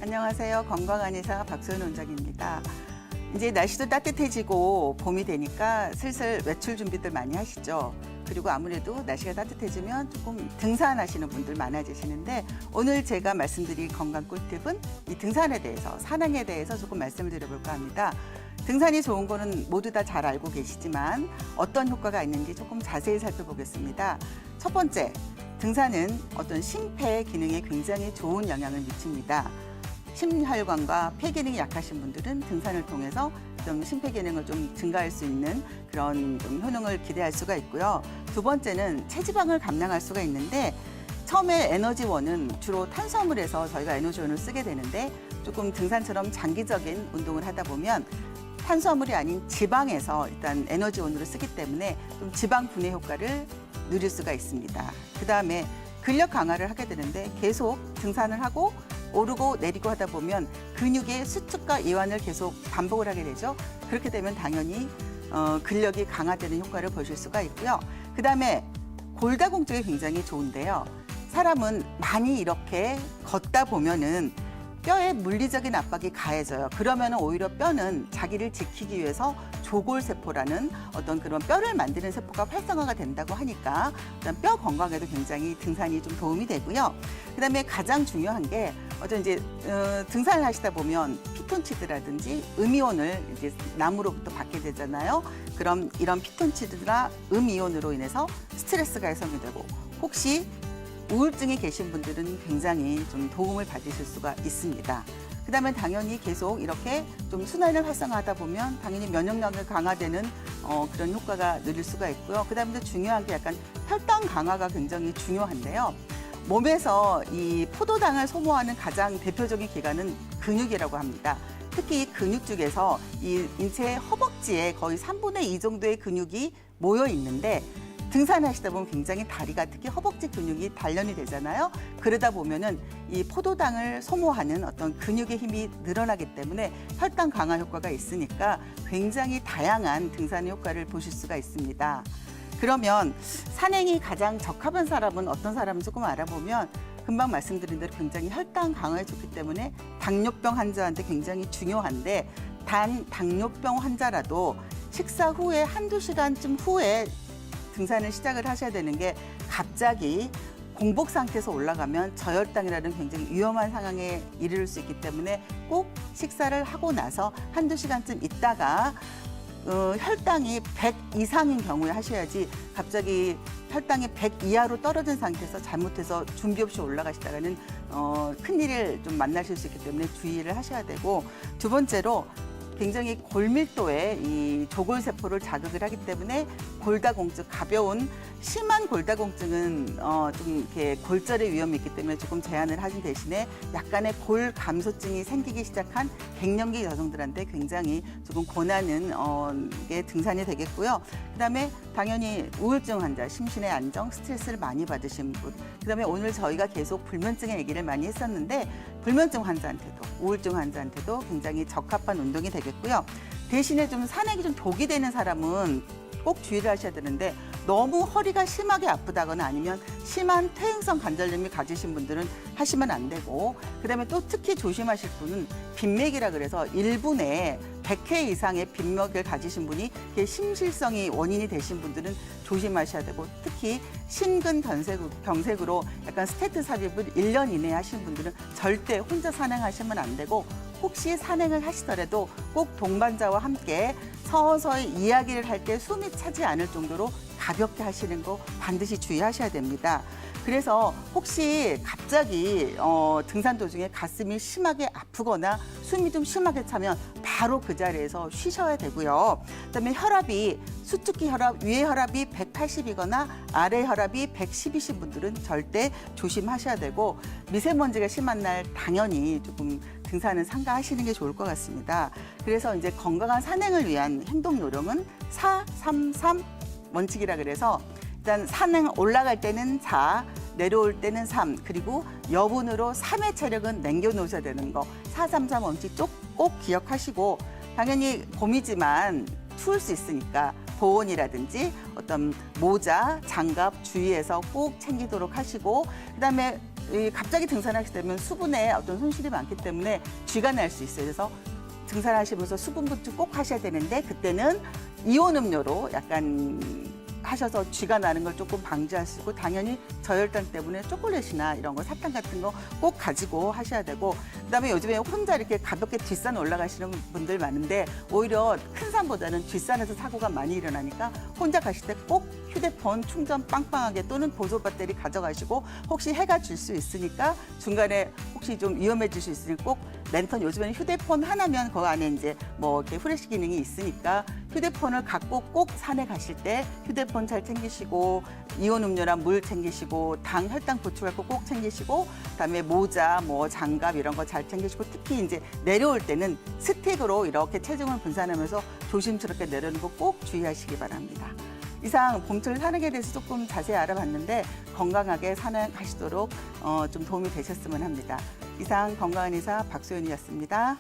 안녕하세요. 건강한 의사 박소연 원장입니다. 이제 날씨도 따뜻해지고 봄이 되니까 슬슬 외출 준비들 많이 하시죠. 그리고 아무래도 날씨가 따뜻해지면 조금 등산하시는 분들 많아지시는데 오늘 제가 말씀드릴 건강 꿀팁은 이 등산에 대해서, 산행에 대해서 조금 말씀을 드려볼까 합니다. 등산이 좋은 거는 모두 다 잘 알고 계시지만 어떤 효과가 있는지 조금 자세히 살펴보겠습니다. 첫 번째, 등산은 어떤 심폐 기능에 굉장히 좋은 영향을 미칩니다. 심혈관과 폐 기능이 약하신 분들은 등산을 통해서 좀 심폐 기능을 좀 증가할 수 있는 그런 좀 효능을 기대할 수가 있고요. 두 번째는 체지방을 감량할 수가 있는데 처음에 에너지원은 주로 탄수화물에서 저희가 에너지원을 쓰게 되는데 조금 등산처럼 장기적인 운동을 하다 보면 탄수화물이 아닌 지방에서 일단 에너지원으로 쓰기 때문에 좀 지방 분해 효과를 누릴 수가 있습니다. 그다음에 근력 강화를 하게 되는데 계속 등산을 하고 오르고 내리고 하다 보면 근육의 수축과 이완을 계속 반복을 하게 되죠. 그렇게 되면 당연히 근력이 강화되는 효과를 보실 수가 있고요. 그다음에 골다공증이 굉장히 좋은데요. 사람은 많이 이렇게 걷다 보면은 뼈에 물리적인 압박이 가해져요. 그러면 오히려 뼈는 자기를 지키기 위해서 조골세포라는 어떤 그런 뼈를 만드는 세포가 활성화가 된다고 하니까 일단 뼈 건강에도 굉장히 등산이 좀 도움이 되고요. 그다음에 가장 중요한 게 어떤 이제 등산을 하시다 보면 피톤치드라든지 음이온을 이제 나무로부터 받게 되잖아요. 그럼 이런 피톤치드나 음이온으로 인해서 스트레스가 해소가 되고 혹시 우울증이 계신 분들은 굉장히 좀 도움을 받으실 수가 있습니다. 그다음에 당연히 계속 이렇게 좀 순환을 활성화하다 보면 당연히 면역력이 강화되는 그런 효과가 누릴 수가 있고요. 그다음에 또 중요한 게 약간 혈당 강화가 굉장히 중요한데요. 몸에서 이 포도당을 소모하는 가장 대표적인 기관은 근육이라고 합니다. 특히 이 근육 중에서 이 인체 허벅지에 거의 3분의 2 정도의 근육이 모여 있는데 등산하시다 보면 굉장히 다리가 특히 허벅지 근육이 단련이 되잖아요. 그러다 보면은 이 포도당을 소모하는 어떤 근육의 힘이 늘어나기 때문에 혈당 강화 효과가 있으니까 굉장히 다양한 등산 효과를 보실 수가 있습니다. 그러면 산행이 가장 적합한 사람은 어떤 사람은 조금 알아보면 금방 말씀드린 대로 굉장히 혈당 강화에 좋기 때문에 당뇨병 환자한테 굉장히 중요한데 단 당뇨병 환자라도 식사 후에 한두 시간쯤 후에 등산을 시작을 하셔야 되는 게 갑자기 공복 상태에서 올라가면 저혈당이라는 굉장히 위험한 상황에 이를 수 있기 때문에 꼭 식사를 하고 나서 한두 시간쯤 있다가 혈당이 100 이상인 경우에 하셔야지 갑자기 혈당이 100 이하로 떨어진 상태에서 잘못해서 준비 없이 올라가시다가는 큰일을 좀 만나실 수 있기 때문에 주의를 하셔야 되고 두 번째로 굉장히 골밀도의 이 조골세포를 자극을 하기 때문에 골다공증, 가벼운 심한 골다공증은 좀 이렇게 골절의 위험이 있기 때문에 조금 제한을 하신 대신에 약간의 골 감소증이 생기기 시작한 갱년기 여성들한테 굉장히 조금 권하는 게 등산이 되겠고요. 그다음에 당연히 우울증 환자, 심신의 안정, 스트레스를 많이 받으신 분. 그다음에 오늘 저희가 계속 불면증의 얘기를 많이 했었는데 불면증 환자한테도 우울증 환자한테도 굉장히 적합한 운동이 되겠고요. 대신에 좀 산행이 좀 독이 되는 사람은 꼭 주의를 하셔야 되는데 너무 허리가 심하게 아프다거나 아니면 심한 퇴행성 관절염이 가지신 분들은 하시면 안 되고 그다음에 또 특히 조심하실 분은 빈맥이라 그래서 1분에 100회 이상의 빈맥을 가지신 분이 그게 심실성이 원인이 되신 분들은 조심하셔야 되고 특히 심근경색으로 약간 스테트 삽입을 1년 이내에 하시는 분들은 절대 혼자 산행하시면 안 되고 혹시 산행을 하시더라도 꼭 동반자와 함께 서서히 이야기를 할 때 숨이 차지 않을 정도로 가볍게 하시는 거 반드시 주의하셔야 됩니다. 그래서 혹시 갑자기 등산 도중에 가슴이 심하게 아프거나 숨이 좀 심하게 차면 바로 그 자리에서 쉬셔야 되고요. 그다음에 혈압이 수축기 혈압, 위의 혈압이 180이거나 아래 혈압이 110이신 분들은 절대 조심하셔야 되고 미세먼지가 심한 날 당연히 조금 등산은 삼가하시는 게 좋을 것 같습니다. 그래서 이제 건강한 산행을 위한 행동 요령은 4-3-3 원칙이라 그래서 일단 산행 올라갈 때는 4, 내려올 때는 3, 그리고 여분으로 3의 체력은 남겨놓으셔야 되는 거 4-3-3 원칙 꼭 기억하시고 당연히 봄이지만 추울 수 있으니까 보온이라든지 어떤 모자, 장갑 주의해서 꼭 챙기도록 하시고 그다음에 이 갑자기 등산하게 되면 수분에 어떤 손실이 많기 때문에 쥐가 날 수 있어요. 그래서 등산하시면서 수분 보충 꼭 하셔야 되는데 그때는 이온 음료로 약간 하셔서 쥐가 나는 걸 조금 방지하시고 당연히 저혈당 때문에 초콜릿이나 이런 거 사탕 같은 거 꼭 가지고 하셔야 되고 그다음에 요즘에 혼자 이렇게 가볍게 뒷산 올라가시는 분들 많은데 오히려 큰 산보다는 뒷산에서 사고가 많이 일어나니까 혼자 가실 때 꼭 휴대폰 충전 빵빵하게 또는 보조 배터리 가져가시고 혹시 해가 질 수 있으니까 중간에 혹시 좀 위험해질 수 있으니 꼭 랜턴 요즘에는 휴대폰 하나면 그 안에 이제 뭐 이렇게 후레쉬 기능이 있으니까 휴대폰을 갖고 꼭 산에 가실 때 휴대폰 잘 챙기시고 이온 음료나 물 챙기시고 당 혈당 보충할 거 꼭 챙기시고 그다음에 모자 뭐 장갑 이런 거 잘 챙기시고 특히 이제 내려올 때는 스틱으로 이렇게 체중을 분산하면서 조심스럽게 내려오는 거 꼭 주의하시기 바랍니다. 이상 봄철 산행에 대해서 조금 자세히 알아봤는데 건강하게 산행하시도록 좀 도움이 되셨으면 합니다. 이상 건강한 의사 박소연이었습니다.